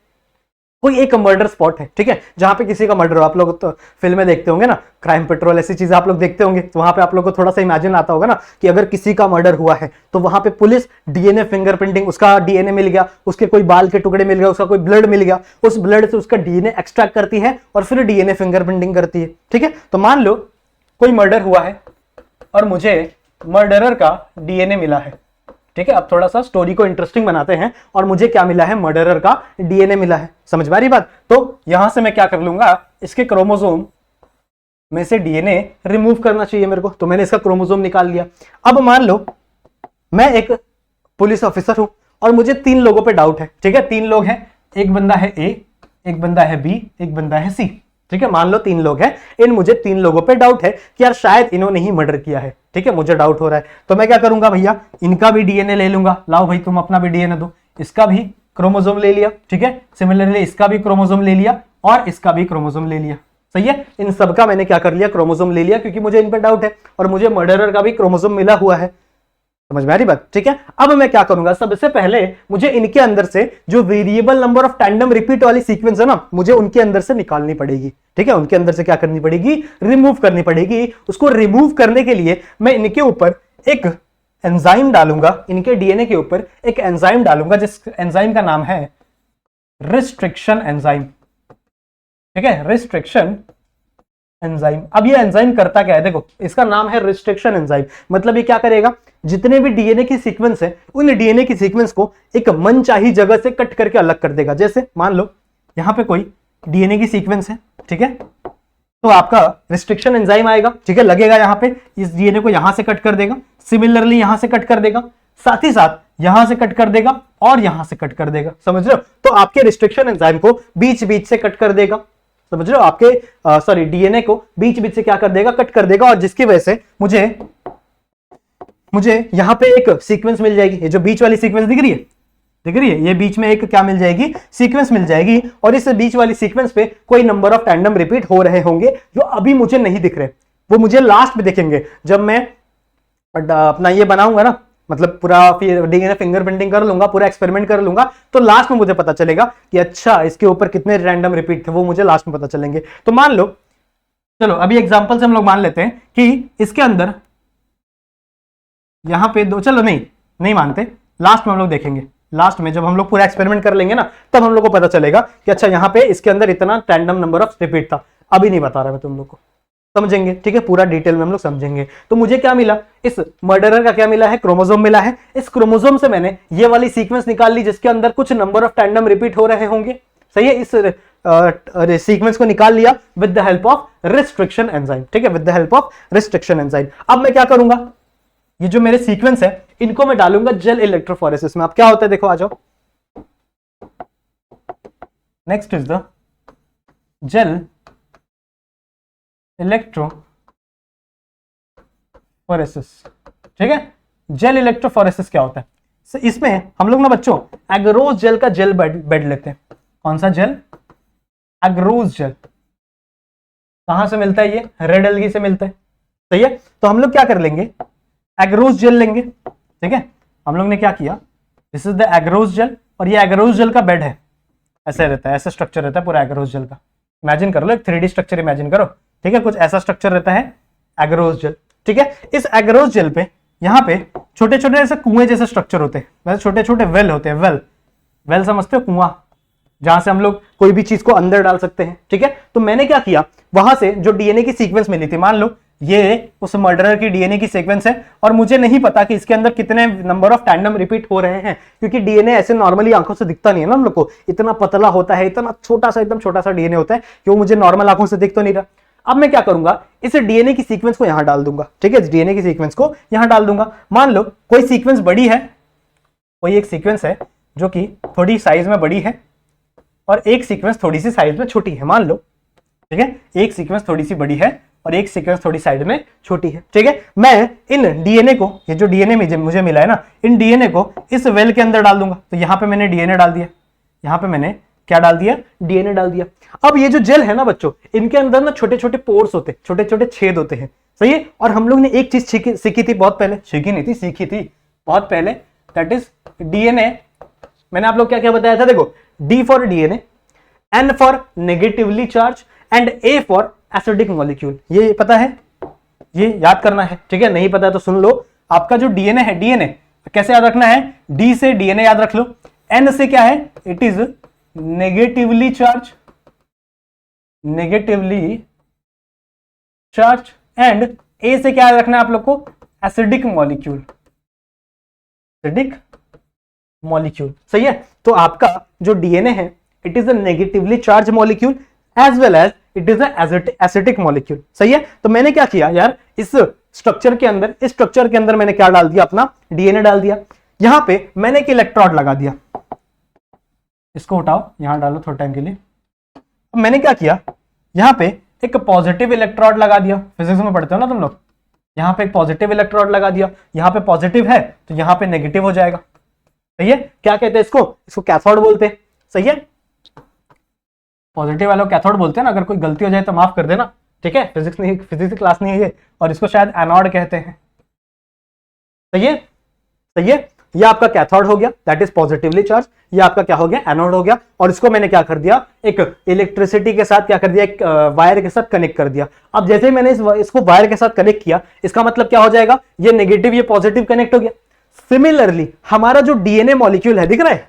कोई एक मर्डर स्पॉट है, ठीक है, जहां पे किसी का मर्डर हो। आप लोग तो फिल्में देखते होंगे ना, क्राइम पेट्रोल, ऐसी चीजें आप लोग देखते होंगे, तो वहां पे आप लोग को थोड़ा सा इमेजिन आता होगा ना कि अगर किसी का मर्डर हुआ है तो वहां पे पुलिस डीएनए फिंगरप्रिंटिंग, उसका डीएनए मिल गया, उसके कोई बाल के टुकड़े मिल गए, उसका कोई ब्लड मिल गया, उस ब्लड से उसका डीएनए एक्सट्रैक्ट करती है और फिर डीएनए फिंगरप्रिंटिंग करती है। ठीक है, तो मान लो कोई मर्डर हुआ है और मुझे मर्डरर का डीएनए मिला है। ठीक है, अब थोड़ा सा स्टोरी को इंटरेस्टिंग बनाते हैं, और मुझे क्या मिला है, मर्डरर का डीएनए मिला है। समझ में आ रही बात। तो यहां से मैं क्या कर लूंगा, इसके क्रोमोसोम में से डीएनए रिमूव करना चाहिए मेरे को, तो मैंने इसका क्रोमोसोम निकाल लिया। अब मान लो मैं एक पुलिस ऑफिसर हूं और मुझे 3 लोगों पे डाउट है। ठीक है, 3 लोग हैं, एक बंदा है ए, एक बंदा है बी, एक बंदा है सी। ठीक है, मान लो 3 लोग हैं, इन मुझे 3 लोगों पे डाउट है कि यार शायद इन्होंने ही मर्डर किया है। ठीक है, मुझे डाउट हो रहा है, तो मैं क्या करूंगा भैया, इनका भी डीएनए ले लूंगा। लाओ भाई तुम अपना भी डीएनए दो, इसका भी क्रोमोसोम ले लिया। ठीक है, सिमिलरली इसका भी क्रोमोसोम ले लिया और इसका भी क्रोमोसोम ले लिया। सही है, इन सबका मैंने क्या कर लिया, क्रोमोसोम ले लिया, क्योंकि मुझे इन पर डाउट है और मुझे मर्डरर का भी क्रोमोसोम मिला हुआ है। समझ में आ रही बात। ठीक है, अब मैं क्या करूंगा, सबसे पहले मुझे इनके अंदर से जो variable number of tandem repeat वाली सीक्वेंस है ना, मुझे उनके अंदर से निकालनी पड़ेगी। ठीक है, उनके अंदर से क्या करनी पड़ेगी, रिमूव करनी पड़ेगी। उसको रिमूव करने के लिए मैं इनके ऊपर एक एंजाइम डालूंगा, इनके डीएनए के ऊपर एक एंजाइम डालूंगा, जिस एंजाइम का नाम है रिस्ट्रिक्शन एंजाइम। ठीक है, रिस्ट्रिक्शन एंजाइम। अब ये एंजाइम करता क्या है, देखो इसका नाम है रिस्ट्रिक्शन एंजाइम। मतलब ये क्या करेगा, जितने भी डीएनए की सीक्वेंस है उन डीएनए की सीक्वेंस को एक मनचाही जगह से कट करके अलग कर देगा। जैसे मान लो यहां पे कोई डीएनए की सीक्वेंस है, ठीक है, तो आपका रिस्ट्रिक्शन एंजाइम आएगा। ठीक है, लगेगा यहां पे, इस डीएनए को यहां से कट कर देगा, सिमिलरली यहां से कट कर देगा, साथ ही साथ यहां से कट कर देगा और यहां से कट कर देगा। समझ रहे हो, तो आपके रिस्ट्रिक्शन एंजाइम को बीच बीच से कट कर देगा। समझ रहे हो, आपके डीएनए को बीच बीच से क्या कर देगा, कट कर देगा, और जिसकी वजह से मुझे यहां पे एक सीक्वेंस मिल जाएगी। ये जो बीच वाली सीक्वेंस दिख रही है, ये बीच में एक क्या मिल जाएगी, सीक्वेंस मिल जाएगी, और इस बीच वाली सीक्वेंस पे कोई नंबर ऑफ टैंडम रिपीट हो रहे होंगे जो अभी मुझे नहीं दिख रहे, वो मुझे लास्ट में दिखेंगे जब मैं अपना ये बनाऊंगा ना, मतलब पूरा डीएनए फिंगरप्रिंटिंग कर लूंगा, पूरा एक्सपेरिमेंट कर लूंगा, तो लास्ट में मुझे पता चलेगा कि अच्छा इसके ऊपर कितने रैंडम रिपीट थे, वो मुझे लास्ट में पता चलेंगे। तो मान लो, चलो अभी एग्जांपल से हम लोग मान लेते हैं कि इसके अंदर यहां पे 2, चलो नहीं मानते, लास्ट में हम लोग देखेंगे। लास्ट में जब हम लोग पूरा एक्सपेरिमेंट कर लेंगे ना, तब हम लोग को पता चलेगा कि अच्छा यहां पे इसके अंदर इतना रैंडम नंबर ऑफ रिपीट था। अभी नहीं बता रहा मैं तुम लोग को, समझेंगे। ठीक है, पूरा डिटेल में हम लोग समझेंगे। तो मुझे क्या मिला, इस मर्डरर का क्या मिला है, क्रोमोसोम मिला है। इस क्रोमोसोम से मैंने ये वाली सीक्वेंस निकाल ली जिसके अंदर कुछ नंबर ऑफ टैंडम रिपीट हो रहे होंगे। सही है, इस सीक्वेंस को निकाल लिया with the help of restriction enzyme. ठीक है, with the help of restriction enzyme. अब मैं क्या करूंगा, ये जो मेरे सीक्वेंस है इनको मैं डालूंगा जेल इलेक्ट्रोफोरेसिस में। अब क्या होता है देखो, आ जाओ, next is the gel electrophoresis. ठीक है, जेल इलेक्ट्रोफोरेसिस क्या होता है, इसमें हम लोग ना बच्चों एग्रोज जेल का जेल बेड लेते हैं। कौन सा जेल, एग्रोज जेल। कहां से मिलता है, ये रेड एल्गी से मिलता है। सही है, तो हम लोग क्या कर लेंगे, एग्रोज जेल लेंगे। ठीक है, हम लोग ने क्या किया, this is the agarose gel, और ये एग्रोज जेल का बेड है, ऐसे रहता है, ऐसा स्ट्रक्चर रहता है पूरा एग्रोज जेल का। इमेजिन कर लो, एक 3D स्ट्रक्चर इमेजिन करो। ठीक है, कुछ ऐसा स्ट्रक्चर रहता है एग्रोज जेल। ठीक है, इस एग्रोज जेल पे यहाँ पे छोटे छोटे ऐसे कुएं जैसे स्ट्रक्चर होते हैं, वैसे छोटे छोटे वेल होते हैं। वेल समझते हो, कुआं जहां से हम लोग कोई भी चीज को अंदर डाल सकते हैं। ठीक है, तो मैंने क्या किया, वहां से जो डीएनए की सीक्वेंस मिली थी, मान लो ये उस मर्डरर की डीएनए की सीक्वेंस है और मुझे नहीं पता कि इसके अंदर कितने नंबर ऑफ टैंडम रिपीट हो रहे हैं, क्योंकि डीएनए ऐसे नॉर्मली आंखों से दिखता नहीं है ना हम लोग को, इतना पतला होता है, इतना छोटा सा, एकदम छोटा सा डीएनए होता है कि वो मुझे नॉर्मल आंखों से दिख तो नहीं रहा। अब मैं क्या करूंगा, इस डीएनए की सीक्वेंस को यहां डाल दूंगा, ठीक है, डीएनए की सीक्वेंस को यहां डाल दूंगा। मान लो कोई सीक्वेंस बड़ी है, कोई एक सीक्वेंस है जो कि थोड़ी साइज में बड़ी है और एक सीक्वेंस थोड़ी सी साइज में छोटी है, मान लो, ठीक है, एक सीक्वेंस थोड़ी सी बड़ी है और एक सीक्वेंस थोड़ी साइड में छोटी है, ठीक है। मैं इन डीएनए को, ये जो डीएनए मुझे मिला है ना, इन डीएनए को इस वेल के अंदर डाल दूंगा। तो यहां पे मैंने डीएनए डाल दिया, यहां पे मैंने क्या डाल दिया, डीएनए डाल दिया। अब ये जो जेल है ना बच्चों, इनके अंदर ना छोटे छोटे पोर्स होते हैं, छोटे छोटे छेद होते हैं, सही है। और हम लोग ने एक चीज सीखी थी बहुत पहले, सीखी नहीं थी, सीखी थी बहुत पहले, दैट इज डीएनए। मैंने आप लोग क्या क्या बताया था, देखो, D for DNA, N for negatively charge and A for acidic molecule. ये पता है, ये याद करना है, ठीक है। नहीं पता है तो सुन लो। आपका जो डीएनए है, डीएनए कैसे याद रखना है, डी से डीएनए याद रख लो, एन से क्या है, it is negatively charge, negatively charge, and A से क्या याद रखना है आप लोग को, एसिडिक मॉलिक्यूल, एसिडिक मॉलिक्यूल, सही है। तो आपका जो डीएनए है, it is a negatively charge molecule as well as it is acidic molecule, सही है। तो मैंने क्या किया यार, इस स्ट्रक्चर के अंदर मैंने क्या डाल दिया, अपना डीएनए डाल दिया। यहां पे मैंने एक इलेक्ट्रोड लगा दिया, इसको उठाओ, यहां डालो थोड़े टाइम के लिए। अब मैंने क्या किया, यहां पे एक पॉजिटिव इलेक्ट्रोड लगा दिया, फिजिक्स में पढ़ते हो ना तुम लोग, यहां पे एक पॉजिटिव इलेक्ट्रोड लगा दिया, यहां पे पॉजिटिव है तो यहां पे नेगेटिव हो जाएगा, सही है। क्या कहते हैं इसको, इसको कैथोड बोलते हैं, सही है। पॉजिटिव वालों कैथोड बोलते हैं ना, अगर कोई गलती हो जाए तो माफ कर देना, ठीक है, फिजिक्स की क्लास नहीं है ये। और इसको शायद एनोड कहते हैं, सही है, सही है। ये आपका कैथोड हो गया, दैट इज पॉजिटिवली चार्ज, ये आपका क्या हो गया, एनोड हो गया। और इसको मैंने क्या कर दिया, एक इलेक्ट्रिसिटी के साथ क्या कर दिया, एक वायर के साथ कनेक्ट कर दिया। अब जैसे ही मैंने इसको वायर के साथ कनेक्ट किया, इसका मतलब क्या हो जाएगा, ये नेगेटिव ये पॉजिटिव कनेक्ट हो गया। सिमिलरली हमारा जो डीएनए मॉलिक्यूल है, दिख रहा है,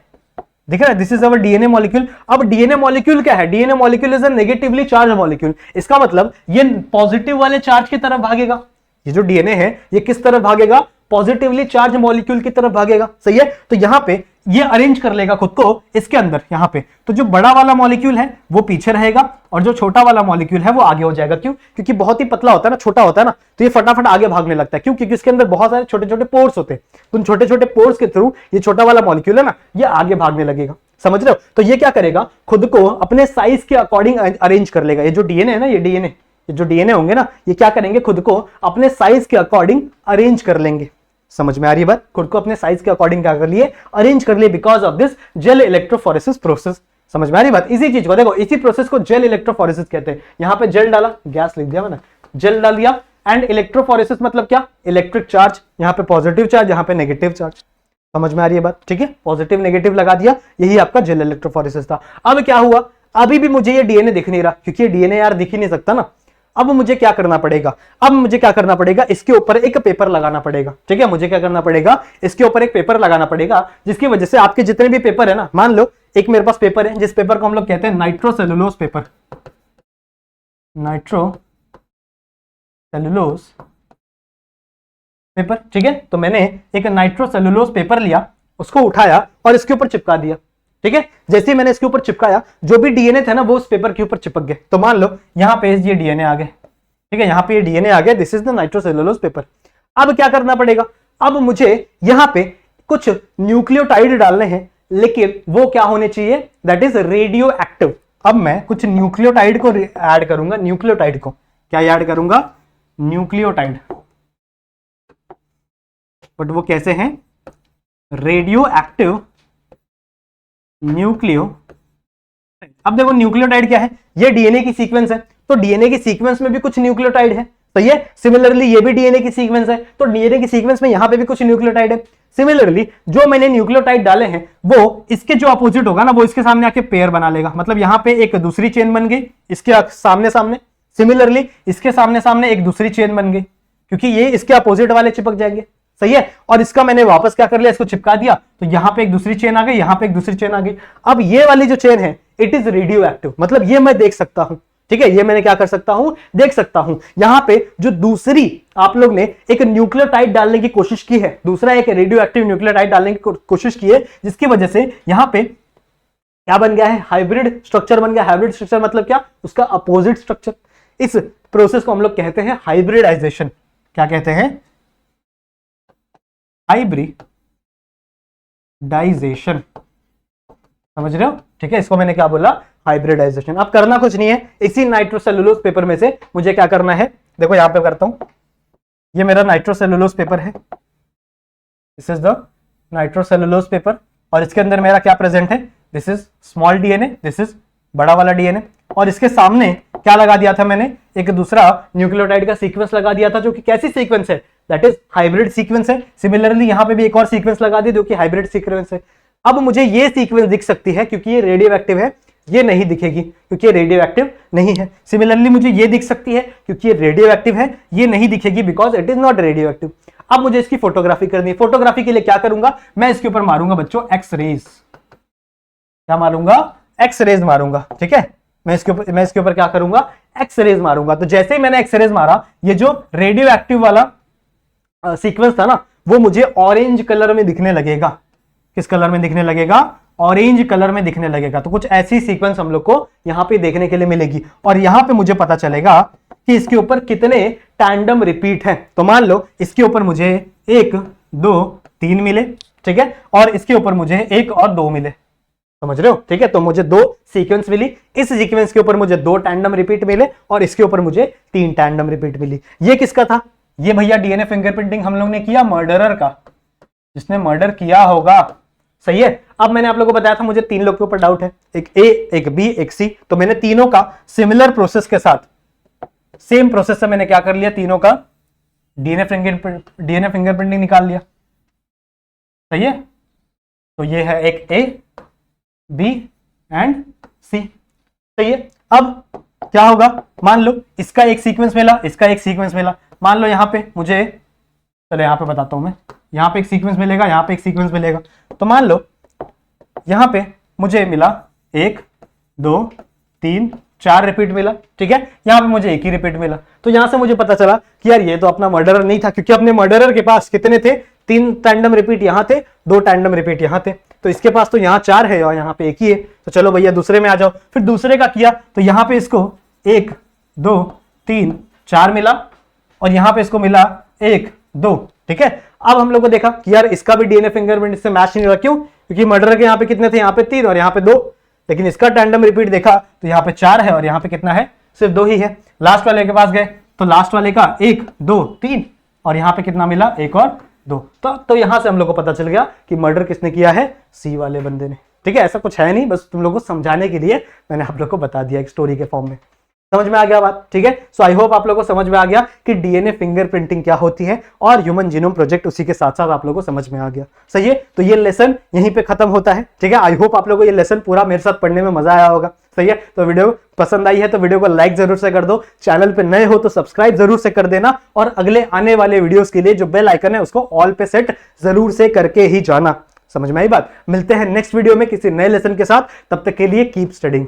दिख रहा है, this is our DNA molecule. अब डीएनए मॉलिक्यूल क्या है, DNA molecule is a negatively charge molecule. इसका मतलब ये पॉजिटिव वाले चार्ज की तरफ भागेगा, ये जो डीएनए है ये किस तरफ भागेगा, पॉजिटिवली चार्ज मॉलिक्यूल की तरफ भागेगा, सही है। तो यहां पे ये अरेंज कर लेगा खुद को इसके अंदर, यहां पे। तो जो बड़ा वाला मॉलिक्यूल है वो पीछे रहेगा और जो छोटा वाला मॉलिक्यूल है वो आगे हो जाएगा। क्यों, क्योंकि बहुत ही पतला होता है ना, छोटा होता है ना, तो ये फटाफट आगे भागने लगता है। क्यों, क्योंकि इसके अंदर बहुत सारे छोटे छोटे पोर्स होते हैं। उन छोटे छोटे पोर्स के थ्रू ये छोटा वाला मॉलिक्यूल है ना, ये आगे भागने लगेगा, समझ रहे हो। तो ये क्या करेगा, खुद को अपने साइज के अकॉर्डिंग अरेंज कर लेगा। ये जो डीएनए है ना, ये जो डीएनए होंगे ना, ये क्या करेंगे, खुद को अपने साइज के अकॉर्डिंग अरेंज कर लेंगे। समझ में आ रही है बात, खुद को अपने साइज के अकॉर्डिंग क्या कर लिए, अरेंज कर लिए, because of this gel electrophoresis process. समझ में आ रही बात। इसी चीज को देखो, इसी प्रोसेस को जेल इलेक्ट्रोफोरेसिस कहते हैं। यहां पे जेल डाला, गैस लिख दिया मैंने, जेल डाल दिया, एंड इलेक्ट्रोफोरेसिस मतलब क्या, इलेक्ट्रिक चार्ज, यहां पे पॉजिटिव चार्ज, यहां पे नेगेटिव चार्ज। समझ में आ रही है बात, ठीक है, पॉजिटिव नेगेटिव लगा दिया, यही आपका जेल इलेक्ट्रोफोरेसिस था। अब क्या हुआ, अभी भी मुझे ये डीएनए दिख नहीं रहा, क्योंकि ये डीएनए यार दिख ही नहीं सकता ना। अब मुझे क्या करना पड़ेगा, इसके ऊपर एक पेपर लगाना पड़ेगा, ठीक है। मुझे क्या करना पड़ेगा, इसके ऊपर एक पेपर लगाना पड़ेगा, जिसकी वजह से आपके जितने भी पेपर है ना, मान लो एक मेरे पास पेपर है, जिस पेपर को हम लोग कहते हैं नाइट्रोसेलुलोज पेपर, नाइट्रोसेलुलोज पेपर, ठीक है। तो मैंने एक नाइट्रोसेलुलोज पेपर लिया, उसको उठाया और इसके ऊपर चिपका दिया, ठीक है। जैसे ही मैंने इसके ऊपर चिपकाया, जो भी डीएनए थे ना वो उस पेपर के ऊपर चिपक गए। तो मान लो यहां पे ये डीएनए आ गए, ठीक है, यहां पे ये डीएनए आ गए, this is the nitrocellulose paper. अब क्या करना पड़ेगा, अब मुझे यहां पे कुछ न्यूक्लियोटाइड डालने हैं, लेकिन वो क्या होने चाहिए, दैट इज रेडियो एक्टिव। अब मैं कुछ न्यूक्लियोटाइड को ऐड करूंगा, न्यूक्लियोटाइड को क्या ऐड करूंगा, न्यूक्लियोटाइड, बट वो कैसे हैं, रेडियो एक्टिव न्यूक्लियो। अब देखो न्यूक्लियोटाइड क्या है, ये डीएनए की सीक्वेंस है, तो डीएनए की सीक्वेंस में भी कुछ न्यूक्लियोटाइड है, सही है। सिमिलरली ये भी डीएनए की सीक्वेंस है, तो डीएनए की सीक्वेंस में यहां पे भी कुछ न्यूक्लियोटाइड है। सिमिलरली जो मैंने न्यूक्लियोटाइड डाले हैं वो इसके जो अपोजिट होगा ना, वो इसके सामने आके पेयर बना लेगा। मतलब यहां पे एक दूसरी चेन बन गई इसके सामने सामने, सिमिलरली इसके सामने सामने एक दूसरी चेन बन गई, क्योंकि ये इसके अपोजिट वाले चिपक जाएंगे, सही है। और इसका मैंने वापस क्या कर लिया, इसको चिपका दिया, तो यहां पे एक दूसरी चेन आ गई, यहां पे एक दूसरी चेन आ गई। अब ये वाली जो चेन है, इट इज रेडियो एक्टिव, मतलब ये मैं देख सकता हूं, ठीक है, ये मैंने क्या कर सकता हूं, देख सकता हूं। यहां पे जो दूसरी आप लोग ने एक न्यूक्लियोटाइड डालने की कोशिश की है, दूसरा एक रेडियो एक्टिव न्यूक्लियोटाइड डालने की कोशिश की है, जिसकी वजह से यहां पे क्या बन गया है, हाइब्रिड स्ट्रक्चर बन गया। हाइब्रिड स्ट्रक्चर मतलब क्या, उसका अपोजिट स्ट्रक्चर। इस प्रोसेस को हम लोग कहते हैं हाइब्रिडाइजेशन। क्या कहते हैं, हाइब्रिडाइजेशन, समझ रहे हो, ठीक है। इसको मैंने क्या बोला, हाइब्रिडाइजेशन। अब करना कुछ नहीं है, इसी नाइट्रोसेलुलोज पेपर में से मुझे क्या करना है, देखो यहां पे करता हूं, ये मेरा नाइट्रोसेलुलोज पेपर है, this is the nitrocellulose paper, और इसके अंदर मेरा क्या प्रेजेंट है, this is small DNA, this is बड़ा वाला डीएनए, और इसके सामने क्या लगा दिया था मैंने, एक दूसरा न्यूक्लियोटाइड का सीक्वेंस लगा दिया था, जो कि कैसी सीक्वेंस है, दैट इज हाइब्रिड सीक्वेंस है। सिमिलरली यहां पे भी एक और सीक्वेंस लगा दिया जो कि हाइब्रिड सीक्वेंस है। अब मुझे ये सीक्वेंस दिख सकती है क्योंकि ये रेडियो एक्टिव है, ये नहीं दिखेगी क्योंकि ये रेडियो एक्टिव नहीं है। सिमिलरली मुझे ये दिख सकती है क्योंकि ये रेडियो एक्टिव है, ये नहीं दिखेगी because it is not radio active. अब मुझे इसकी फोटोग्राफी करनी है। फोटोग्राफी के लिए क्या करूंगा, मैं इसके ऊपर मारूंगा बच्चों एक्स रेज, क्या मारूंगा, एक्स रेज मारूंगा, ठीक है। मैं इसके ऊपर क्या करूंगा, एक्स रेज मारूंगा। तो जैसे ही मैंने एक्स रेज मारा, ये जो रेडियो एक्टिव वाला सीक्वेंस था ना, वो मुझे ऑरेंज कलर में दिखने लगेगा। किस कलर में दिखने लगेगा, ऑरेंज कलर में दिखने लगेगा। तो कुछ ऐसी सीक्वेंस हम लोग को यहां पे देखने के लिए मिलेगी, और यहां पे मुझे पता चलेगा कि इसके ऊपर कितने टैंडम रिपीट हैं। तो मान लो इसके ऊपर मुझे 1 2 3 मिले, ठीक है, और इसके ऊपर मुझे 1 और 2 मिले, समझ रहे हो, ठीक है। तो मुझे 2 सीक्वेंस मिली, इस सीक्वेंस के ऊपर मुझे 2 टैंडम रिपीट मिले, और इसके ऊपर मुझे 3 टैंडम रिपीट मिली। ये किसका था, ये भैया डीएनए फिंगरप्रिंटिंग हम लोग ने किया मर्डरर का, जिसने मर्डर किया होगा, सही है। अब मैंने आप लोगों को बताया था मुझे 3 लोग के ऊपर डाउट है, एक ए, एक बी, एक सी। तो मैंने तीनों का सिमिलर प्रोसेस के साथ, सेम प्रोसेस से मैंने क्या कर लिया, तीनों का डीएनए फिंगरप्रिंटिंग निकाल लिया, सही है। तो ये है एक ए, बी एंड सी, सही है। अब क्या होगा, मान लो इसका एक सीक्वेंस मिला, इसका एक सीक्वेंस मिला। मान लो यहां पे मुझे, चलो यहां पे बताता हूं मैं, यहां पे एक सीक्वेंस मिलेगा, यहां पे एक सीक्वेंस मिलेगा। तो मान लो यहां पे मुझे मिला 1 2 3 4 रिपीट मिला, ठीक है। यहां पे मुझे 1 ही रिपीट मिला। तो यहां से मुझे पता चला कि यार ये तो अपना मर्डरर नहीं था, क्योंकि अपने मर्डरर के पास कितने थे, 3 टैंडम रिपीट यहां थे, 2 टैंडम रिपीट यहां थे। तो इसके पास तो यहां 4 है और यहां पे 1 ही है। तो चलो भैया दूसरे में आ जाओ। फिर दूसरे का किया तो यहां पे इसको 1 2 3 4 मिला, और यहां पे इसको मिला 1 2, ठीक है। अब हम लोग को देखा कि यार इसका भी डीएनए फिंगरप्रिंट इससे मैच नहीं हो रहा, क्यों, क्योंकि मर्डर के यहाँ पे कितने थे, यहाँ पे 3 और यहाँ पे 2, लेकिन इसका टैंडम रिपीट देखा तो यहाँ पे 4 है और यहाँ पे कितना है, सिर्फ 2 ही है। लास्ट वाले के पास गए तो लास्ट वाले का 1 2 3 और यहाँ पे कितना मिला, 1 और 2। तो यहां से हम लोग को पता चल गया कि मर्डर किसने किया है, सी वाले बंदे ने, ठीक है। ऐसा कुछ है नहीं, बस तुम लोग को समझाने के लिए मैंने आप लोग को बता दिया एक स्टोरी के फॉर्म में। समझ में आ गया बात, ठीक है। सो आई होप आप लोगों को समझ में आ गया कि डीएनए फिंगरप्रिंटिंग क्या होती है, और ह्यूमन जीनोम प्रोजेक्ट उसी के साथ साथ आप लोगों को समझ में आ गया, सही है। तो ये लेसन यहीं पे खत्म होता है, ठीक है। आई होप आप लोगों को ये लेसन पूरा मेरे साथ पढ़ने में मजा आया होगा, सही है। तो वीडियो पसंद आई है तो वीडियो को लाइक जरूर से कर दो, चैनल पे नए हो तो सब्सक्राइब जरूर से कर देना, और अगले आने वाले वीडियोस के लिए जो बेल आइकन है उसको ऑल पे सेट जरूर से करके ही जाना। समझ में आई बात। मिलते हैं नेक्स्ट वीडियो में किसी नए लेसन के साथ, तब तक के लिए कीप स्टडिंग।